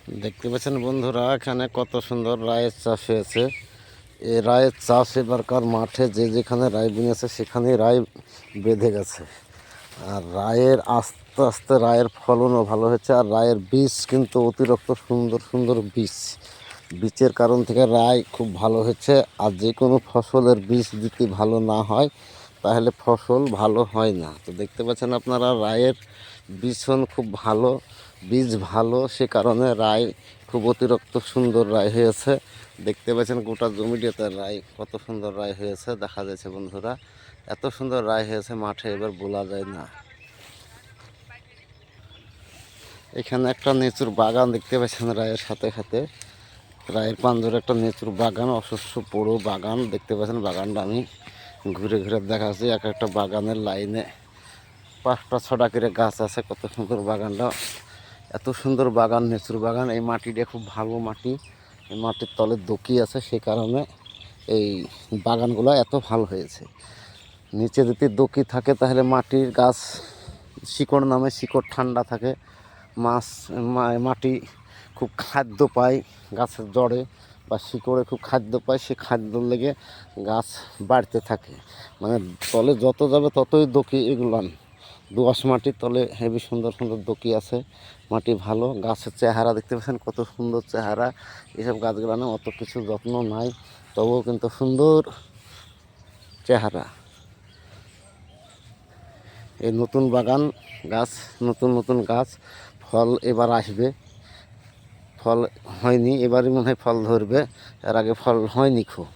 দেখতে পাচ্ছেন বন্ধুরা, এখানে কত সুন্দর রায়ের চাষ হয়েছে। এই রায়ের চাষ এবারকার মাঠে যে যেখানে রায় বুনেছে সেখানেই রায় বেঁধে গেছে। আর রায়ের আস্তে আস্তে রায়ের ফলনও ভালো হয়েছে। আর রায়ের বীজ কিন্তু অতিরিক্ত সুন্দর সুন্দর বীজের কারণ থেকে রায় খুব ভালো হচ্ছে। আর যে কোনো ফসলের বীজ যদি ভালো না হয় তাহলে ফসল ভালো হয় না। তো দেখতে পাচ্ছেন আপনারা রায়ের বীজন খুব ভালো, বীজ ভালো, সে কারণে রায় খুব অতিরিক্ত সুন্দর রায় হয়েছে। দেখতে পাচ্ছেন গোটা জমিটাতে রায়, কত সুন্দর রায় হয়েছে দেখা যাচ্ছে বন্ধুরা। এত সুন্দর রায় হয়েছে মাঠে এবার বলা যায় না। এখানে একটা লিচুর বাগান দেখতে পাচ্ছেন রায়ের সাথে সাথে, রায়ের পাঞ্জরে একটা লিচুর বাগান, অশস্য পুরো বাগান দেখতে পাচ্ছেন। বাগানটা আমি ঘুরে ঘুরে দেখাচ্ছি। এক একটা বাগানের লাইনে 5টা 6টা করে গাছ আছে। কত সুন্দর বাগানটা, এত সুন্দর বাগান, লিচুর বাগান। এই মাটিটা খুব ভালো মাটি, এই মাটির তলে দকি আছে, সে কারণে এই বাগানগুলো এত ভালো হয়েছে। নিচে যদি দকি থাকে তাহলে মাটির গাছ শিকড় নামে, শিকড় ঠান্ডা থাকে, মাটি খুব খাদ্য পায় গাছের জড়ে বা শিকড়ে খুব খাদ্য পায়, সে খাদ্যর লেগে গাছ বাড়তে থাকে। মানে তলে যত যাবে ততই দকি। এগুলান দোআঁশ মাটির তলে হেবি সুন্দর সুন্দর দকি আছে, মাটি ভালো। গাছের চেহারা দেখতে পাচ্ছেন কত সুন্দর চেহারা। এইসব গাছগুলো না অত কিছু যত্ন নাই, তবুও কিন্তু সুন্দর চেহারা। এই নতুন বাগান গাছ, নতুন নতুন গাছ, ফল এবার আসবে। ফল হয়নি, এবারই মনে হয় ফল ধরবে, এর আগে ফল হয়নি খুব।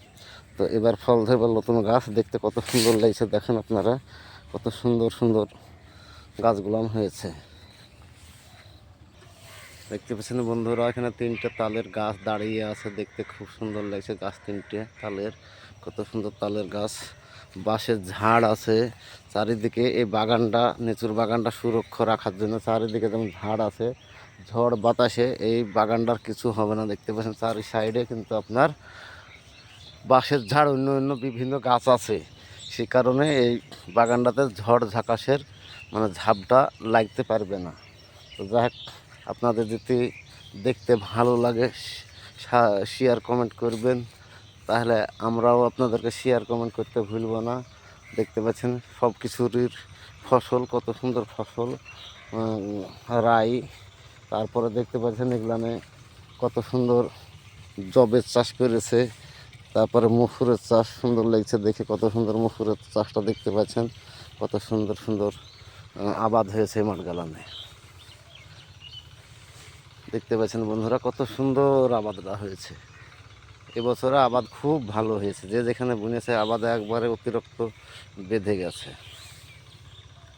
তো এবার ফল ধরবে, নতুন গাছ দেখতে কত সুন্দর লাগছে। দেখেন আপনারা কত সুন্দর সুন্দর গাছগুলো হয়েছে। দেখতে পাচ্ছেন বন্ধুরা, এখানে 3টে তালের গাছ দাঁড়িয়ে আছে, দেখতে খুব সুন্দর লাগছে। গাছ 3টে তালের, কত সুন্দর তালের গাছ। বাঁশের ঝাড় আছে চারিদিকে। এই বাগানটা, লিচুর বাগানটা সুরক্ষা রাখার জন্য চারিদিকে যেমন ঝাড় আছে, ঝড় বাতাসে এই বাগানটার কিছু হবে না। দেখতে পাচ্ছেন চারি সাইডে কিন্তু আপনার বাঁশের ঝাড়, অন্য অন্য বিভিন্ন গাছ আছে, সে কারণে এই বাগানটাতে ঝড় ঝাঁকাশের মানে ঝাপটা লাগতে পারবে না। তো যাই হোক, আপনাদের যদি দেখতে ভালো লাগে শেয়ার কমেন্ট করবেন, তাহলে আমরাও আপনাদেরকে শেয়ার কমেন্ট করতে ভুলব না। দেখতে পাচ্ছেন সব কিছুরই ফসল, কত সুন্দর ফসল। রাই, তারপরে দেখতে পাচ্ছেন এগুলানে কত সুন্দর জবের চাষ করেছে। তারপরে মসুরের চাষ সুন্দর লাগছে দেখে, কত সুন্দর মসুরের চাষটা দেখতে পাচ্ছেন, কত সুন্দর সুন্দর আবাদ হয়েছে মাঠগালানে। দেখতে পাচ্ছেন বন্ধুরা কত সুন্দর আবাদটা হয়েছে। এবছরে আবাদ খুব ভালো হয়েছে, যে যেখানে বুনেছে আবাদ একবারে অতিরিক্ত বেঁধে গেছে।